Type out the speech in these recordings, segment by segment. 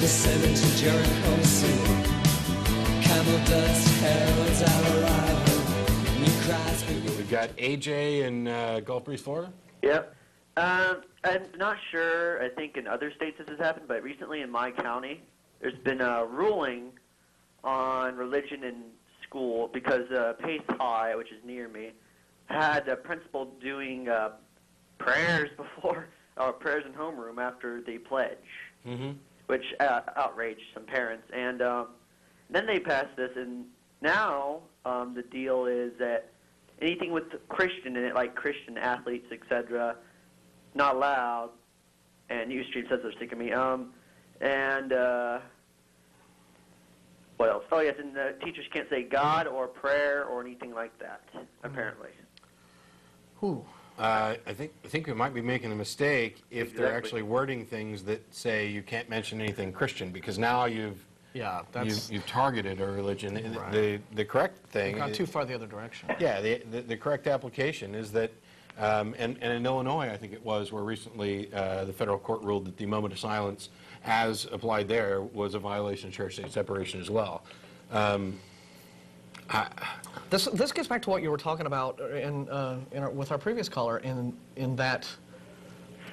cemetery, Jericho soon. Camel dust heralds our arrival. New cries begin. We've got AJ in Gulf Breeze, Florida. Yep. I'm not sure. I think in other states this has happened, but recently in my county, there's been a ruling on religion in school because Pace High, which is near me, had a principal doing prayers before, prayers in homeroom after the pledge, which outraged some parents. And then they passed this, and now the deal is that anything with Christian in it, like Christian athletes, etc., not allowed. And Ustream says they're sick of me. And what else? Oh, yes, and teachers can't say God or prayer or anything like that, apparently. Whew. I think we might be making a mistake if they're actually wording things that say you can't mention anything Christian, because now you've targeted a religion. Right. The correct thing... We've gone too far the other direction. Yeah, the correct application is that, and in Illinois, I think it was, where recently the federal court ruled that the moment of silence, as applied there, was a violation of church-state separation as well. This gets back to what you were talking about with our previous caller, in that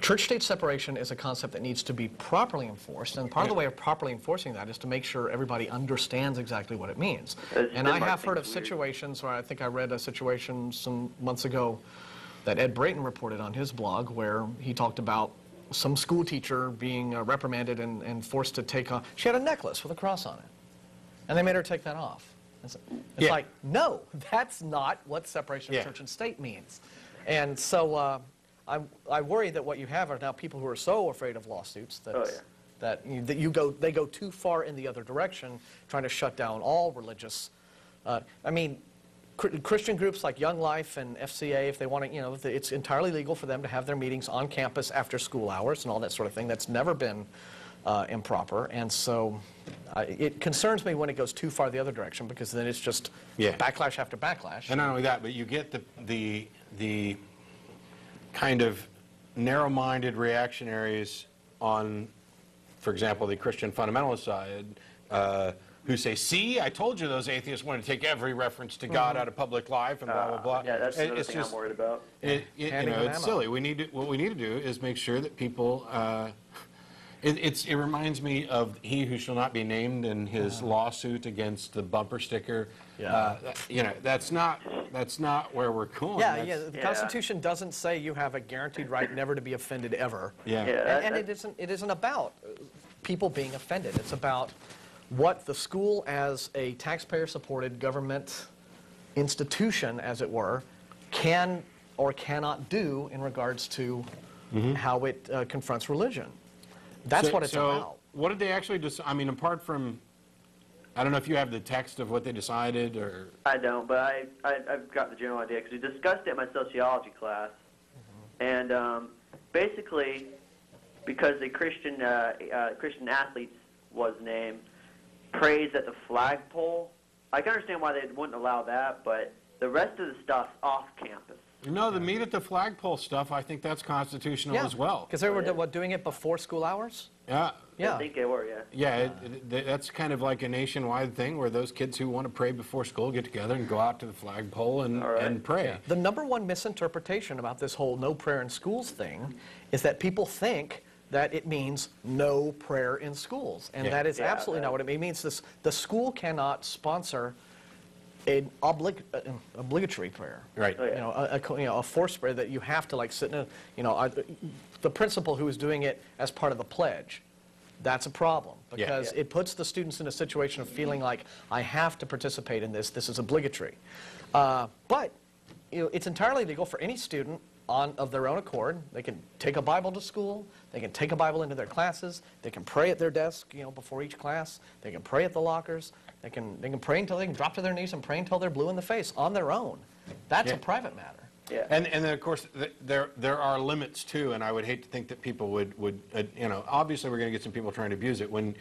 church-state separation is a concept that needs to be properly enforced, and part of the way of properly enforcing that is to make sure everybody understands exactly what it means. And I have heard of situations where I think I read a situation some months ago that Ed Brayton reported on his blog, where he talked about some school teacher being reprimanded and forced to take off. She had a necklace with a cross on it, and they made her take that off. It's like, no, that's not what separation of church and state means. And so I worry that what you have are now people who are so afraid of lawsuits that they go too far in the other direction, trying to shut down all religious. I mean, Christian groups like Young Life and FCA, if they want to, it's entirely legal for them to have their meetings on campus after school hours and all that sort of thing. That's never been improper, and so it concerns me when it goes too far the other direction, because then it's just backlash after backlash. And not only that, but you get the kind of narrow-minded reactionaries on, for example, the Christian fundamentalist side, who say, see, I told you those atheists want to take every reference to God out of public life and blah, blah, blah. Yeah, that's another thing I'm worried about. It's silly. What we need to do is make sure that people... It reminds me of he who shall not be named in his lawsuit against the bumper sticker. That's not where we're going. The Constitution doesn't say you have a guaranteed right never to be offended ever. And it isn't about people being offended. It's about what the school, as a taxpayer-supported government institution, as it were, can or cannot do in regards to how it confronts religion. That's what it's about. So what did they actually decide? I mean, apart from, I don't know if you have the text of what they decided, or... I don't, but I've got the general idea, because we discussed it in my sociology class. And basically, because the Christian athletes was named, praised at the flagpole, I can understand why they wouldn't allow that, but the rest of the stuff off campus. No, the meet at the flagpole stuff, I think that's constitutional as well. Because they were doing it before school hours? I think they were, that's kind of like a nationwide thing where those kids who want to pray before school get together and go out to the flagpole and pray. The number one misinterpretation about this whole no prayer in schools thing is that people think that it means no prayer in schools. And that is absolutely not what it means. It means the school cannot sponsor an obligatory prayer, right? A forced prayer that you have to sit in the principal who is doing it as part of the pledge. That's a problem, because it puts the students in a situation of feeling like, I have to participate in this. This is obligatory, but it's entirely legal for any student of their own accord. They can take a Bible to school. They can take a Bible into their classes. They can pray at their desk, before each class. They can pray at the lockers. They can pray until they can drop to their knees and pray until they're blue in the face on their own. That's a private matter. And then of course there are limits too, and I would hate to think that people would obviously we're going to get some people trying to abuse it. When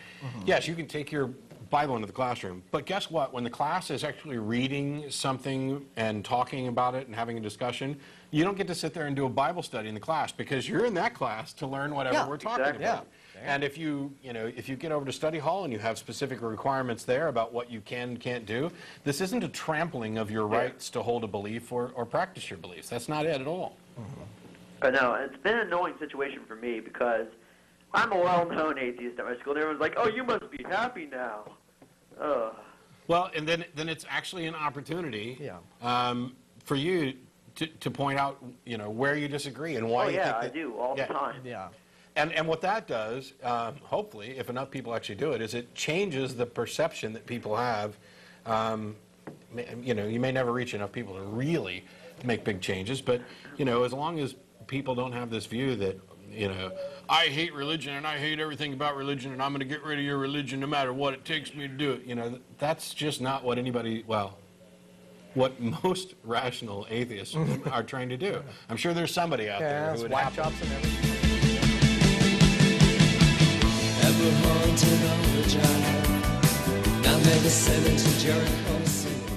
yes, you can take your Bible into the classroom. But guess what? When the class is actually reading something and talking about it and having a discussion, you don't get to sit there and do a Bible study in the class because you're in that class to learn whatever we're talking exactly. about. And if you get over to study hall and you have specific requirements there about what you can and can't do, this isn't a trampling of your rights to hold a belief or practice your beliefs. That's not it at all. I know. It's been an annoying situation for me because I'm a well-known atheist at my school. And everyone's like, "Oh, you must be happy now." Well, and then it's actually an opportunity for you to point out, where you disagree and why. Oh you yeah, think I that, do all the time. Yeah. And what that does, hopefully, if enough people actually do it, is it changes the perception that people have. You may never reach enough people to really make big changes, but as long as people don't have this view that I hate religion and I hate everything about religion and I'm going to get rid of your religion no matter what it takes me to do it. That's just not what what most rational atheists are trying to do. I'm sure there's somebody out there who would whack have jobs and everything. Ever haunted on the drive. Now maybe sailing to Jericho City.